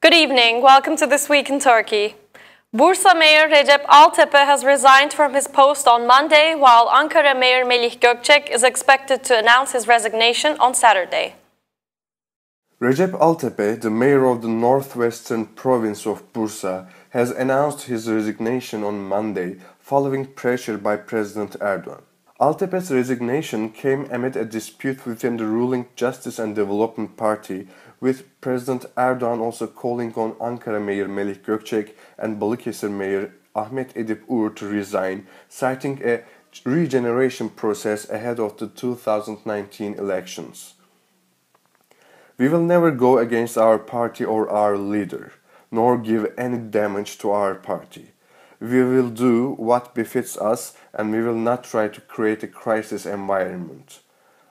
Good evening. Welcome to This Week in Turkey. Bursa Mayor Recep Altepe has resigned from his post on Monday, while Ankara Mayor Melih Gökçek is expected to announce his resignation on Saturday. Recep Altepe, the mayor of the northwestern province of Bursa, has announced his resignation on Monday following pressure by President Erdogan. Altepe's resignation came amid a dispute within the ruling Justice and Development Party, with President Erdogan also calling on Ankara Mayor Melih Gökçek and Balıkesir Mayor Ahmet Edip Uğur to resign, citing a regeneration process ahead of the 2019 elections. We will never go against our party or our leader, nor give any damage to our party. We will do what befits us, and we will not try to create a crisis environment.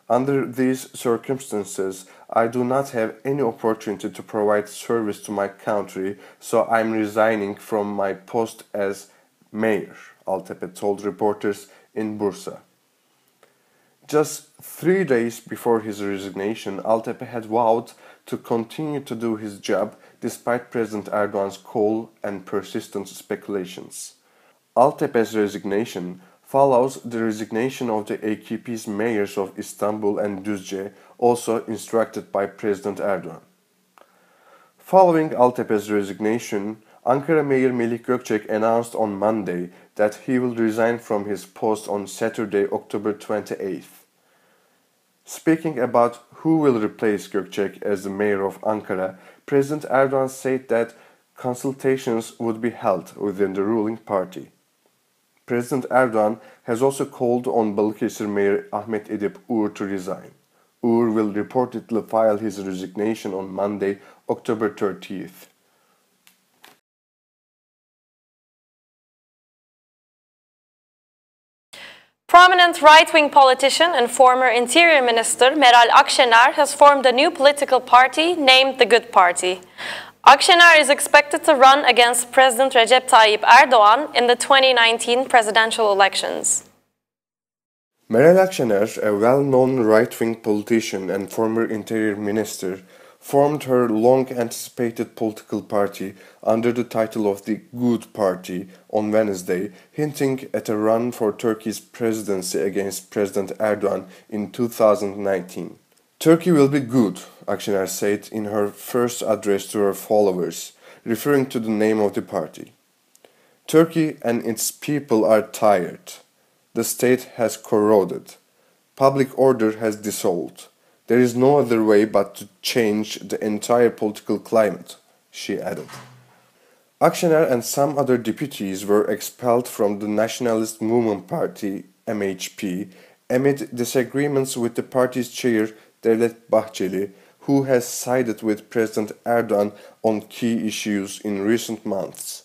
Under these circumstances, I do not have any opportunity to provide service to my country, so I'm resigning from my post as mayor, Altepe told reporters in Bursa. Just 3 days before his resignation, Altepe had vowed to continue to do his job despite President Erdogan's call and persistent speculations. Altepe's resignation follows the resignation of the AKP's mayors of Istanbul and Düzce, also instructed by President Erdogan. Following Altepe's resignation, Ankara Mayor Melih Gökçek announced on Monday that he will resign from his post on Saturday, October 28th. Speaking about who will replace Gökçek as the mayor of Ankara, President Erdogan said that consultations would be held within the ruling party. President Erdogan has also called on Balıkesir Mayor Ahmet Edip Uğur to resign. Uğur will reportedly file his resignation on Monday, October 30th. Prominent right-wing politician and former Interior Minister Meral Akşener has formed a new political party named the Good Party. Akşener is expected to run against President Recep Tayyip Erdogan in the 2019 presidential elections. Meral Akşener, a well-known right-wing politician and former Interior Minister, formed her long-anticipated political party under the title of the Good Party on Wednesday, hinting at a run for Turkey's presidency against President Erdogan in 2019. Turkey will be good, Akşener said in her first address to her followers, referring to the name of the party. Turkey and its people are tired. The state has corroded. Public order has dissolved. There is no other way but to change the entire political climate, she added. Akşener and some other deputies were expelled from the Nationalist Movement Party, MHP, amid disagreements with the party's chair, Devlet Bahçeli, who has sided with President Erdogan on key issues in recent months.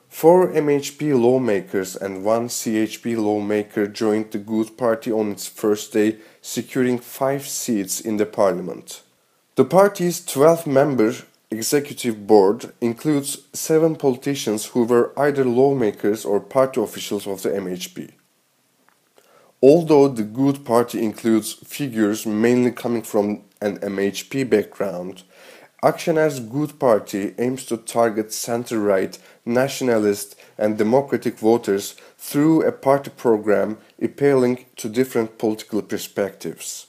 4 MHP lawmakers and 1 CHP lawmaker joined the Good Party on its first day, securing 5 seats in the parliament. The party's 12-member executive board includes 7 politicians who were either lawmakers or party officials of the MHP. Although the Good Party includes figures mainly coming from an MHP background, Akşener's Good Party aims to target center-right, nationalist and democratic voters through a party program appealing to different political perspectives.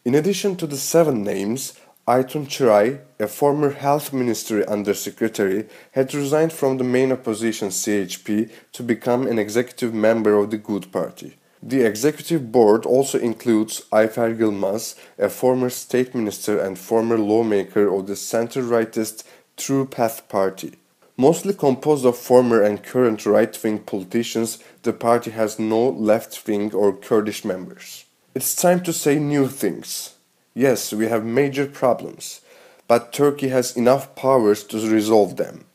In addition to the 7 names, Aytun Çıray, a former health ministry undersecretary, had resigned from the main opposition CHP to become an executive member of the Good Party. The executive board also includes Ayfer Yılmaz, a former state minister and former lawmaker of the center-rightist True Path Party. Mostly composed of former and current right-wing politicians, the party has no left-wing or Kurdish members. It's time to say new things. Yes, we have major problems, but Turkey has enough powers to resolve them.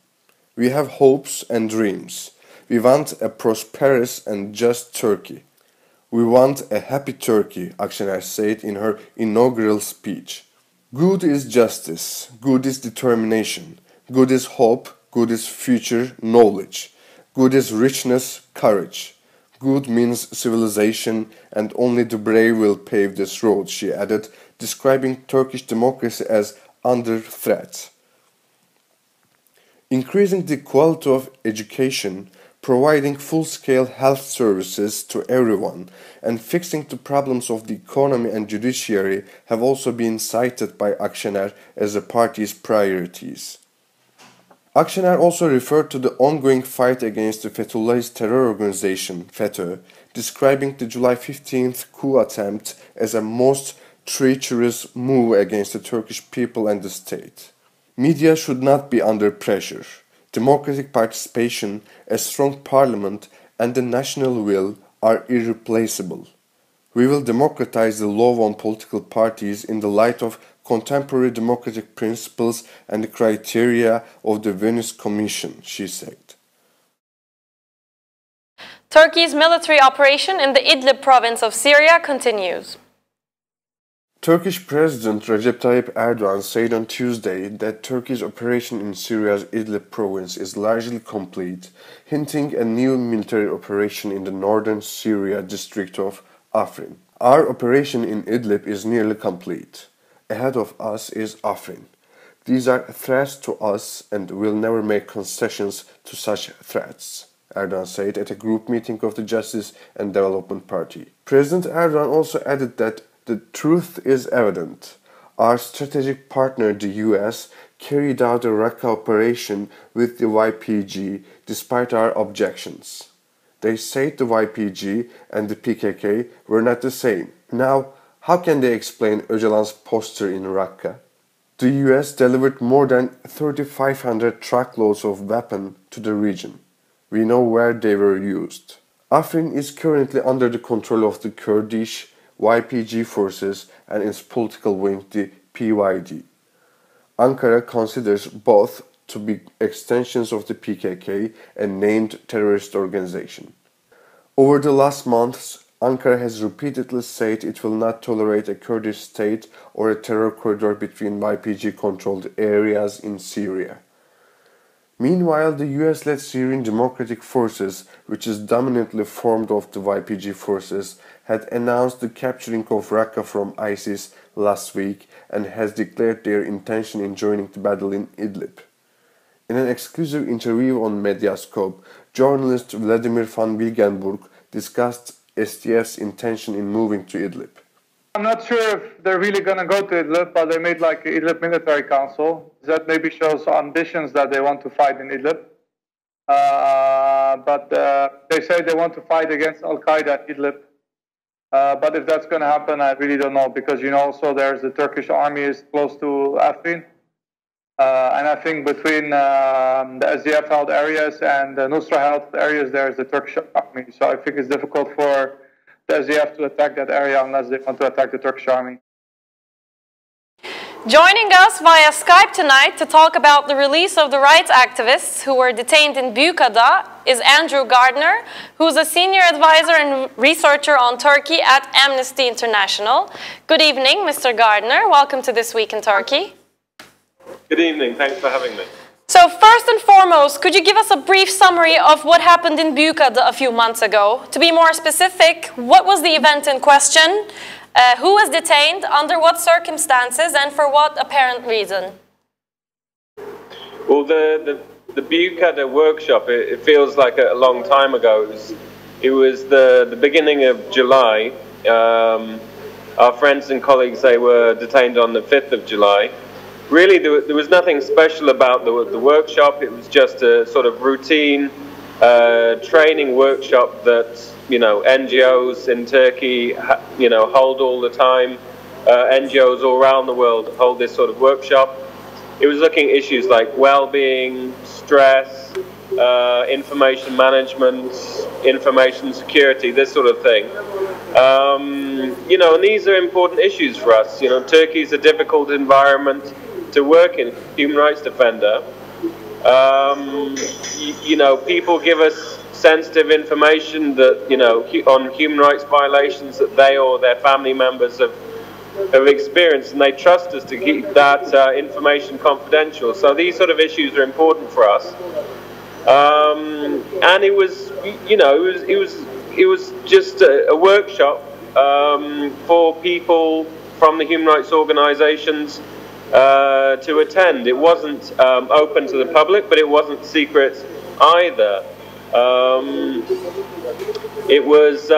We have hopes and dreams. We want a prosperous and just Turkey. We want a happy Turkey, Akşener said in her inaugural speech. Good is justice, good is determination, good is hope, good is future knowledge, good is richness, courage. Good means civilization, and only the brave will pave this road, she added, describing Turkish democracy as under threat. increasing the quality of education, providing full-scale health services to everyone, and fixing the problems of the economy and judiciary have also been cited by Akşener as the party's priorities. Akşener also referred to the ongoing fight against the Fethullahist terror organization, FETÖ, describing the July 15th coup attempt as a most treacherous move against the Turkish people and the state. Media should not be under pressure. Democratic participation, a strong parliament, and the national will are irreplaceable. We will democratize the law on political parties in the light of contemporary democratic principles and the criteria of the Venice Commission, she said. Turkey's military operation in the Idlib province of Syria continues. Turkish President Recep Tayyip Erdogan said on Tuesday that Turkey's operation in Syria's Idlib province is largely complete, hinting a new military operation in the northern Syria district of Afrin. Our operation in Idlib is nearly complete. Ahead of us is Afrin. These are threats to us and we'll never make concessions to such threats, Erdogan said at a group meeting of the Justice and Development Party. President Erdogan also added that the truth is evident. Our strategic partner, the US, carried out a Raqqa operation with the YPG despite our objections. They said the YPG and the PKK were not the same. Now, how can they explain Öcalan's poster in Raqqa? The US delivered more than 3,500 truckloads of weapons to the region. We know where they were used. Afrin is currently under the control of the Kurdish YPG forces and its political wing, the PYD. Ankara considers both to be extensions of the PKK, a named terrorist organization. Over the last months, Ankara has repeatedly said it will not tolerate a Kurdish state or a terror corridor between YPG-controlled areas in Syria. Meanwhile, the US-led Syrian Democratic Forces, which is dominantly formed of the YPG forces, had announced the capturing of Raqqa from ISIS last week and has declared their intention in joining the battle in Idlib. In an exclusive interview on Medyascope, journalist Vladimir van Wilgenburg discussed SDF's intention in moving to Idlib. I'm not sure if they're really going to go to Idlib, but they made like an Idlib military council. That maybe shows ambitions that they want to fight in Idlib. But they say they want to fight against Al-Qaeda in Idlib. But if that's going to happen, I really don't know, because you know also there's the Turkish army is close to Afrin. And I think between the SDF held areas and the Nusra held areas, there's the Turkish army. So I think it's difficult for the SDF to attack that area unless they want to attack the Turkish army. Joining us via Skype tonight to talk about the release of the rights activists who were detained in Burada is Andrew Gardner, who's a senior advisor and researcher on Turkey at Amnesty International. Good evening, Mr. Gardner. Welcome to This Week in Turkey. Good evening. Thanks for having me. So first and foremost, could you give us a brief summary of what happened in Burada a few months ago? To be more specific, what was the event in question? Who was detained, under what circumstances, and for what apparent reason? Well, the Burada workshop, it feels like a long time ago. It was the beginning of July. Our friends and colleagues, they were detained on the 5th of July. Really, there was nothing special about the workshop. It was just a sort of routine training workshop that, you know, NGOs in Turkey, you know, hold all the time. NGOs all around the world hold this sort of workshop. It was looking at issues like well-being, stress, information management, information security, this sort of thing. You know, and these are important issues for us. You know, Turkey is a difficult environment to work in, human rights defender. You know, people give us sensitive information that, you know, on human rights violations that they or their family members have experienced, and they trust us to keep that information confidential. So these sort of issues are important for us. And it was, you know, it was just a workshop for people from the human rights organizations to attend. It wasn't open to the public, but it wasn't secret either. It was,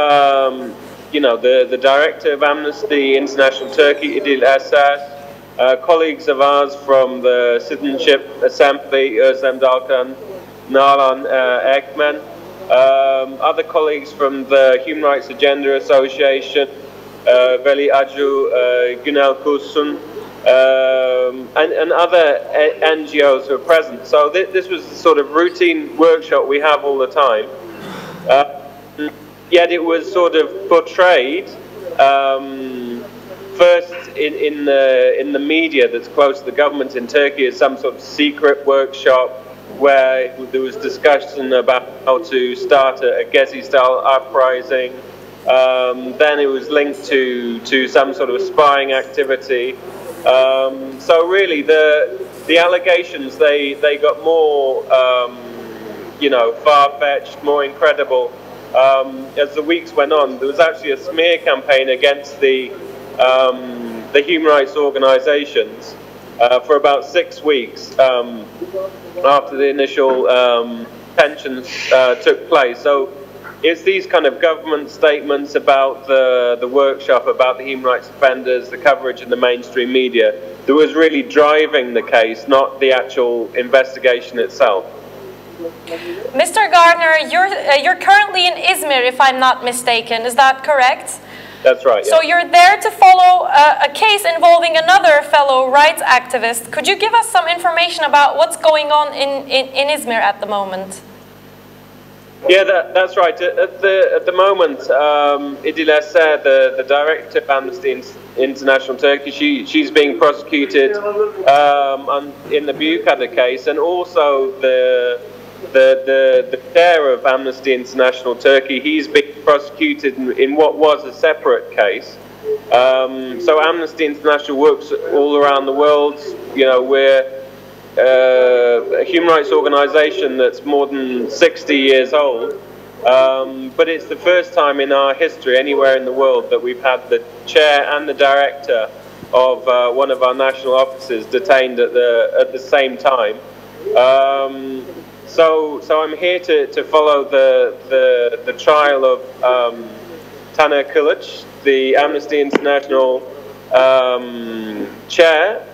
you know, the director of Amnesty International Turkey, İdil Eser, colleagues of ours from the Citizenship Assembly, Özlem Dalkan, Nalan Ekmen, other colleagues from the Human Rights Agenda Association, Veli Aju, Günel Kursun, and other NGOs who are present. So this was the sort of routine workshop we have all the time. Yet it was sort of portrayed first in the media that's close to the government in Turkey as some sort of secret workshop where there was discussion about how to start a Gezi-style uprising. Then it was linked to some sort of spying activity. So really, the allegations they got more, you know, far-fetched, more incredible. As the weeks went on, there was actually a smear campaign against the human rights organisations for about 6 weeks after the initial tensions took place. So it's these kind of government statements about the workshop, about the human rights offenders, the coverage in the mainstream media, that was really driving the case, not the actual investigation itself. Mr. Gardner, you're currently in Izmir, if I'm not mistaken. Is that correct? That's right. Yeah. So you're there to follow a case involving another fellow rights activist. Could you give us some information about what's going on in Izmir at the moment? Yeah, that's right. At the moment, İdil Eser, the director of Amnesty International Turkey, she's being prosecuted in the Büyükada case, and also the chair of Amnesty International Turkey, he's being prosecuted in what was a separate case. So Amnesty International works all around the world. You know, we're a human rights organization that's more than 60 years old, but it's the first time in our history anywhere in the world that we've had the chair and the director of one of our national offices detained at the same time. So I'm here to follow the trial of Taner Kılıç, the Amnesty International chair,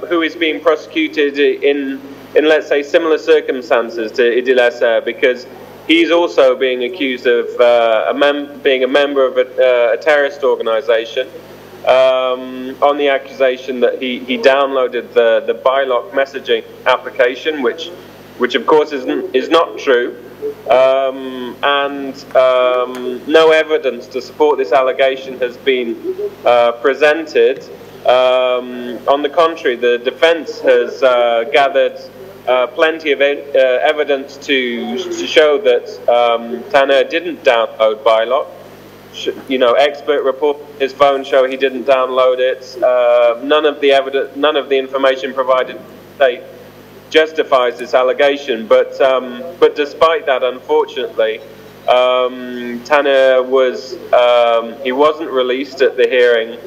who is being prosecuted in let's say similar circumstances to İdil Eser, because he's also being accused of being a member of a terrorist organization, on the accusation that he downloaded the bylock messaging application, which of course is not true, and no evidence to support this allegation has been presented. On the contrary, the defense has gathered plenty of evidence to show that Taner didn't download bylock. You know, expert report on his phone show he didn't download it. None of the evidence, none of the information provided today justifies this allegation. But despite that, unfortunately, Taner he wasn't released at the hearing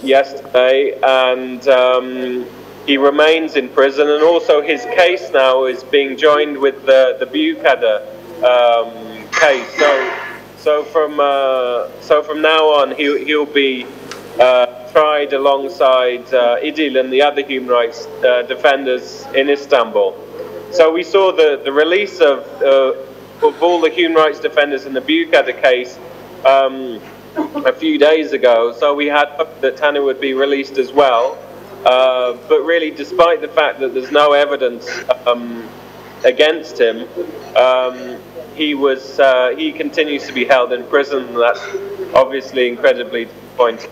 yesterday, and he remains in prison, and also his case now is being joined with the Büyükada case. So from now on, he'll be tried alongside İdil and the other human rights defenders in Istanbul. So we saw the release of all the human rights defenders in the Büyükada case a few days ago. So we had hoped that Taner would be released as well. But really, despite the fact that there's no evidence against him, he continues to be held in prison, and that's obviously incredibly disappointing.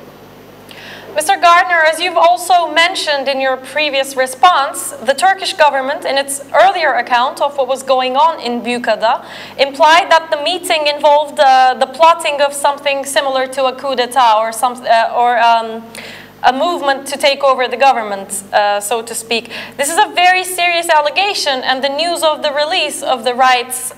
Mr. Gardner, as you've also mentioned in your previous response, the Turkish government, in its earlier account of what was going on in Büyükada, implied that the meeting involved the plotting of something similar to a coup d'etat or a movement to take over the government, so to speak. This is a very serious allegation, and the news of the release of the rights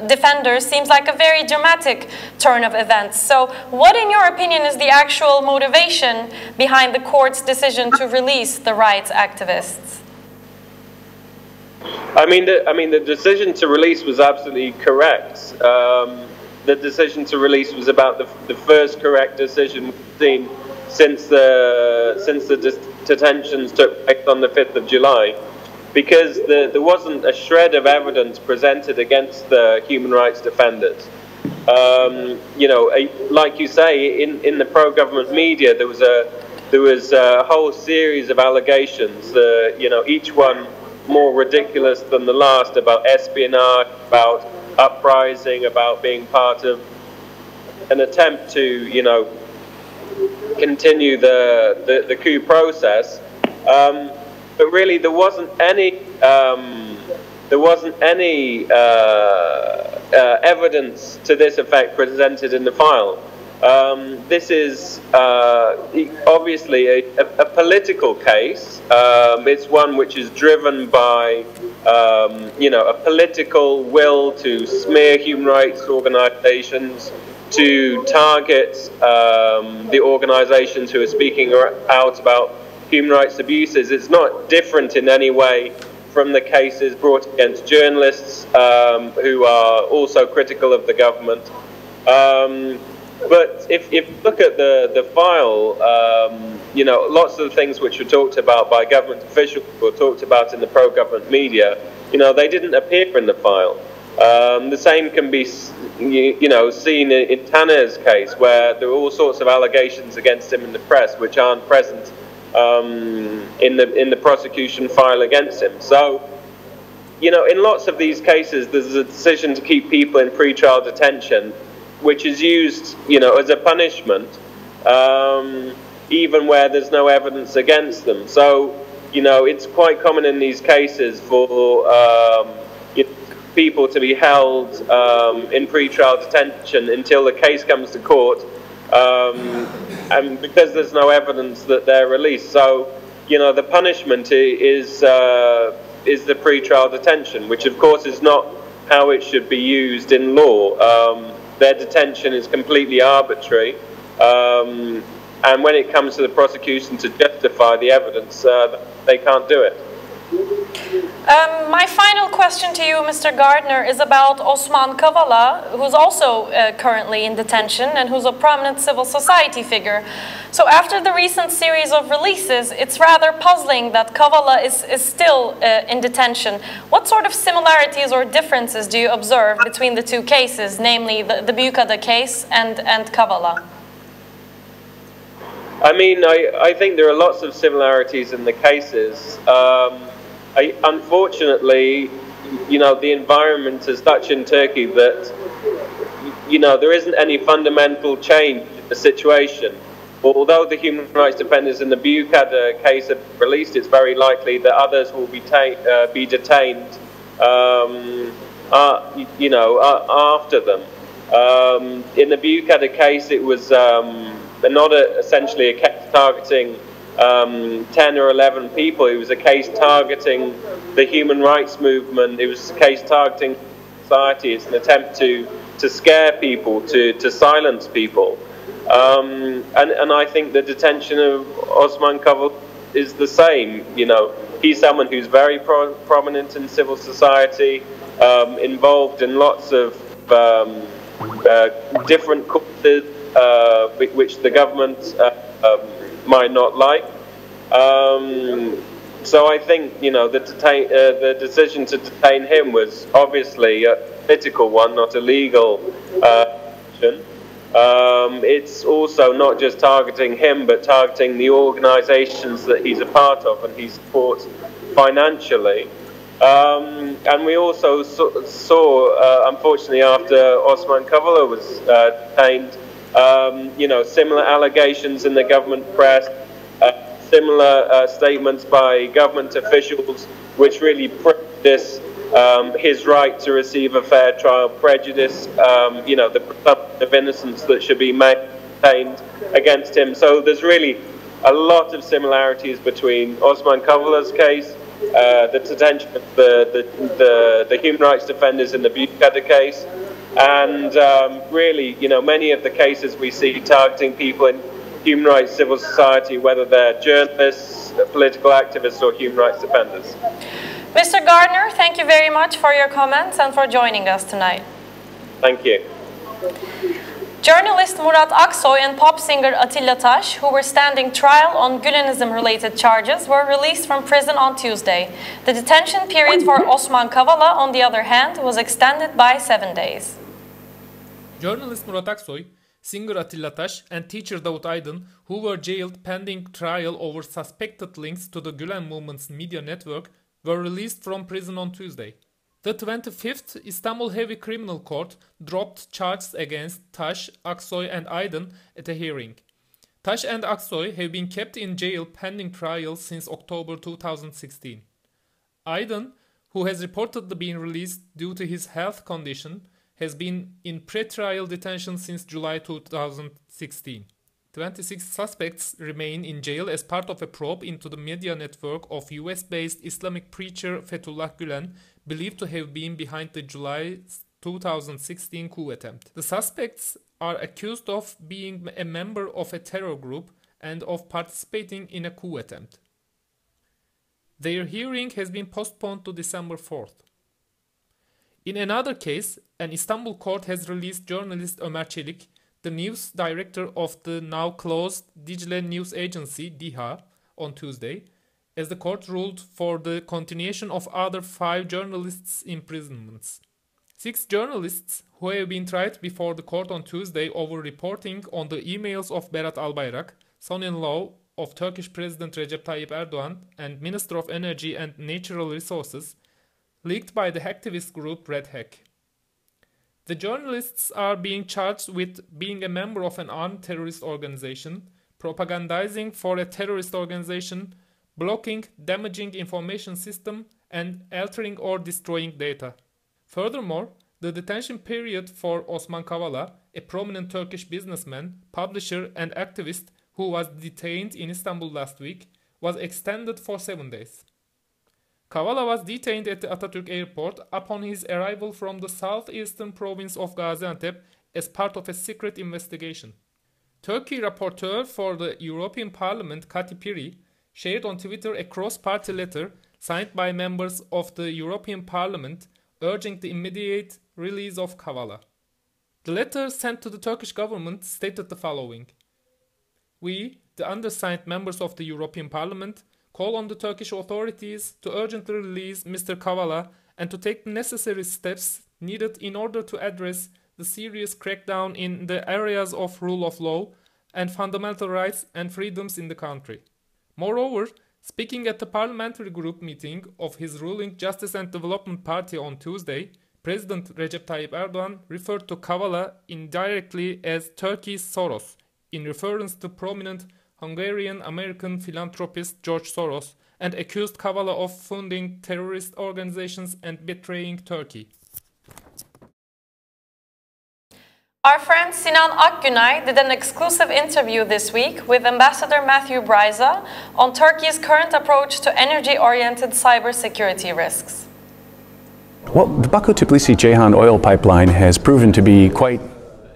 defenders seems like a very dramatic turn of events. So what, in your opinion, is the actual motivation behind the court's decision to release the rights activists? I mean, the decision to release was absolutely correct. The decision to release was about the first correct decision we've seen since the detentions took place on the 5th of July, because there wasn't a shred of evidence presented against the human rights defenders. You know, like you say, in the pro-government media, there was a whole series of allegations. You know, each one more ridiculous than the last, about espionage, about uprising, about being part of an attempt to, you know, continue the coup process, but really there wasn't any evidence to this effect presented in the file. This is obviously a political case. It's one which is driven by you know, a political will to smear human rights organizations, to target the organizations who are speaking out about human rights abuses. It's not different in any way from the cases brought against journalists who are also critical of the government. But if you look at the file, you know, lots of the things which were talked about by government officials or talked about in the pro-government media, you know, they didn't appear in the file. The same can be, you know, seen in Taner's case, where there are all sorts of allegations against him in the press which aren't present in the prosecution file against him. So, you know, in lots of these cases, there's a decision to keep people in pre-trial detention, which is used, you know, as a punishment, even where there's no evidence against them. So, you know, it's quite common in these cases for people to be held in pre-trial detention until the case comes to court, and because there's no evidence that they're released. So, you know, the punishment is the pre-trial detention, which of course is not how it should be used in law. Their detention is completely arbitrary, and when it comes to the prosecution to justify the evidence, they can't do it. My final question to you, Mr. Gardner, is about Osman Kavala, who's also currently in detention and who's a prominent civil society figure. So after the recent series of releases, it's rather puzzling that Kavala is still in detention. What sort of similarities or differences do you observe between the two cases, namely the Büyükada case and Kavala? I mean, I think there are lots of similarities in the cases. Unfortunately, you know, the environment is such in Turkey that, you know, there isn't any fundamental change in the situation. Although the human rights defenders in the Büyükada case have been released, it's very likely that others will be detained, you know, after them. In the Büyükada case, it was not essentially a case targeting 10 or 11 people. It was a case targeting the human rights movement. It was a case targeting society. It's an attempt to scare people, to silence people. And I think the detention of Osman Kavala is the same. You know, he's someone who's very prominent in civil society, involved in lots of different causes which the government might not like. So I think, you know, the decision to detain him was obviously a political one, not a legal action. It's also not just targeting him, but targeting the organizations that he's a part of and he supports financially. And we also saw, unfortunately, after Osman Kavala was detained, you know, similar allegations in the government press, similar statements by government officials, which really prejudice his right to receive a fair trial, prejudice, you know, the presumption of innocence that should be maintained against him. So there's really a lot of similarities between Osman Kavala''s case, the detention of the human rights defenders in the Burada case, and really, you know, many of the cases we see targeting people in human rights civil society, whether they're journalists, political activists, or human rights defenders. Mr. Gardner, thank you very much for your comments and for joining us tonight. Thank you. Journalist Murat Aksoy and pop singer Atilla Taş, who were standing trial on Gülenism-related charges, were released from prison on Tuesday. The detention period for Osman Kavala, on the other hand, was extended by 7 days. Journalist Murat Aksoy, singer Atilla Taş, and teacher Davut Aydın, who were jailed pending trial over suspected links to the Gülen movement's media network, were released from prison on Tuesday. The 25th Istanbul Heavy Criminal Court dropped charges against Taş, Aksoy and Aydın at a hearing. Taş and Aksoy have been kept in jail pending trial since October 2016. Aydın, who has reportedly been released due to his health condition, has been in pre-trial detention since July 2016. 26 suspects remain in jail as part of a probe into the media network of US-based Islamic preacher Fethullah Gülen, believed to have been behind the July 2016 coup attempt. The suspects are accused of being a member of a terror group and of participating in a coup attempt. Their hearing has been postponed to December 4th. In another case, an Istanbul court has released journalist Ömer Çelik, the news director of the now closed Dicle news agency, DİHA, on Tuesday, as the court ruled for the continuation of other 5 journalists' imprisonments. 6 journalists who have been tried before the court on Tuesday over reporting on the emails of Berat Albayrak, son-in-law of Turkish President Recep Tayyip Erdogan and Minister of Energy and Natural Resources, leaked by the hacktivist group Red Hack. The journalists are being charged with being a member of an armed terrorist organization, propagandizing for a terrorist organization, blocking, damaging information system, and altering or destroying data. Furthermore, the detention period for Osman Kavala, a prominent Turkish businessman, publisher, and activist who was detained in Istanbul last week, was extended for 7 days. Kavala was detained at the Atatürk airport upon his arrival from the southeastern province of Gaziantep as part of a secret investigation. Turkey rapporteur for the European Parliament Kati Piri shared on Twitter a cross-party letter signed by members of the European Parliament urging the immediate release of Kavala. The letter sent to the Turkish government stated the following: "We, the undersigned members of the European Parliament, call on the Turkish authorities to urgently release Mr. Kavala and to take the necessary steps needed in order to address the serious crackdown in the areas of rule of law and fundamental rights and freedoms in the country." Moreover, speaking at the parliamentary group meeting of his ruling Justice and Development Party on Tuesday, President Recep Tayyip Erdogan referred to Kavala indirectly as Turkey's Soros, in reference to prominent Hungarian-American philanthropist George Soros, and accused Kavala of funding terrorist organizations and betraying Turkey. Our friend Sinan Akgünay did an exclusive interview this week with Ambassador Matthew Bryza on Turkey's current approach to energy-oriented cybersecurity risks. Well, the Baku-Tbilisi-Ceyhan oil pipeline has proven to be quite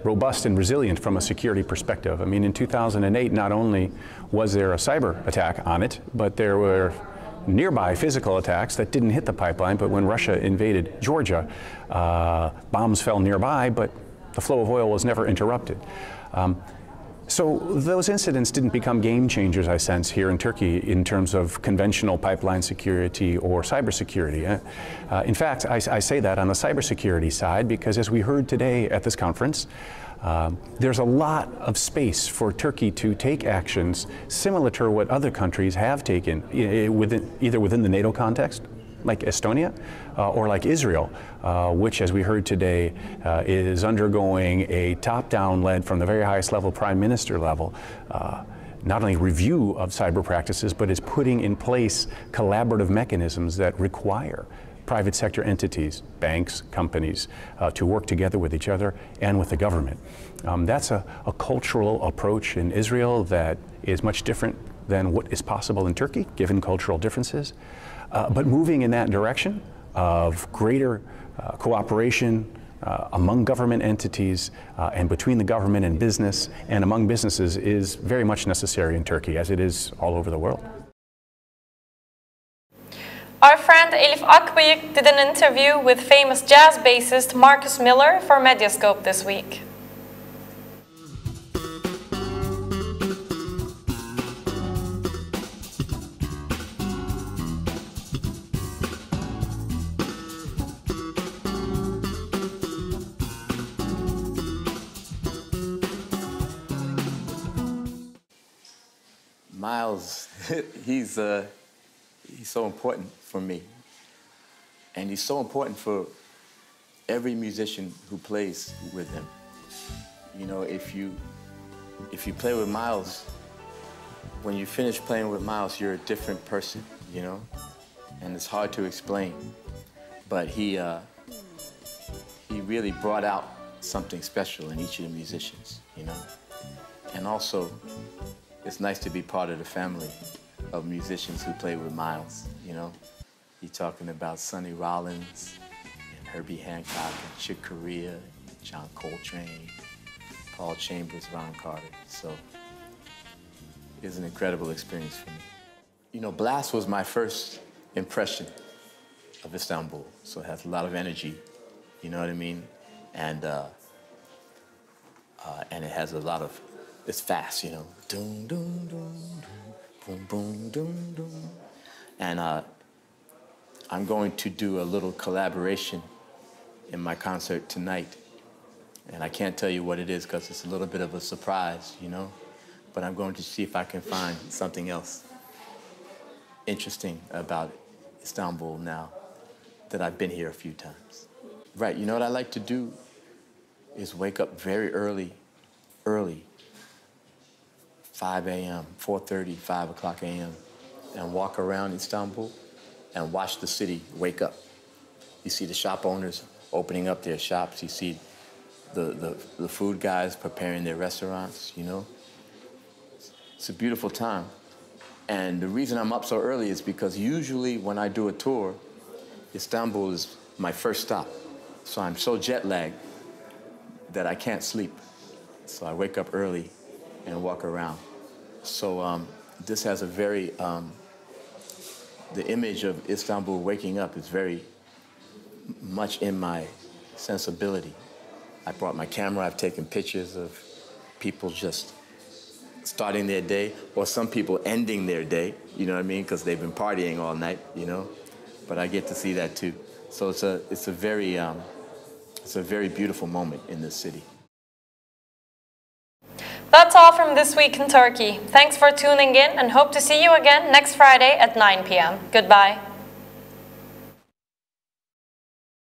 robust and resilient from a security perspective. I mean, in 2008, not only was there a cyber attack on it, but there were nearby physical attacks that didn't hit the pipeline, but when Russia invaded Georgia, bombs fell nearby, but the flow of oil was never interrupted. So those incidents didn't become game changers, I sense, here in Turkey in terms of conventional pipeline security or cybersecurity. In fact, I say that on the cybersecurity side because, as we heard today at this conference, there's a lot of space for Turkey to take actions similar to what other countries have taken, either within the NATO context, like Estonia, or like Israel, which, as we heard today, is undergoing a top-down led from the very highest level, prime minister level, not only review of cyber practices, but is putting in place collaborative mechanisms that require private sector entities, banks, companies, to work together with each other and with the government. That's a cultural approach in Israel that is much different than what is possible in Turkey, given cultural differences. But moving in that direction of greater cooperation among government entities and between the government and business and among businesses is very much necessary in Turkey, as it is all over the world. Our friend Elif Akbayık did an interview with famous jazz bassist Marcus Miller for Mediascope this week. Miles, he's so important for me, and he's so important for every musician who plays with him. You know, if you play with Miles, when you finish playing with Miles, you're a different person, you know, and it's hard to explain. But he really brought out something special in each of the musicians, you know, and also it's nice to be part of the family of musicians who play with Miles, you know. You're talking about Sonny Rollins and Herbie Hancock and Chick Corea, John Coltrane, Paul Chambers, Ron Carter. So it was an incredible experience for me. You know, Blast was my first impression of Istanbul, so it has a lot of energy, you know what I mean? And it has a lot of, it's fast, you know. Dum, dum, dum, dum, boom, boom, dum, dum. And I'm going to do a little collaboration in my concert tonight. And I can't tell you what it is because it's a little bit of a surprise, you know? But I'm going to see if I can find something else interesting about Istanbul now that I've been here a few times. Right, you know what I like to do is wake up very early, 5 a.m., 4:30, 5 o'clock a.m., and walk around Istanbul and watch the city wake up. You see the shop owners opening up their shops. You see the food guys preparing their restaurants, you know. It's a beautiful time. And the reason I'm up so early is because usually when I do a tour, Istanbul is my first stop. So I'm so jet lagged that I can't sleep. So I wake up early and walk around. So this has a very, the image of Istanbul waking up is very much in my sensibility. I brought my camera, I've taken pictures of people just starting their day, or some people ending their day, you know what I mean, because they've been partying all night, you know, but I get to see that too. So it's a very beautiful moment in this city. That's all from This Week in Turkey. Thanks for tuning in and hope to see you again next Friday at 9 p.m. Goodbye.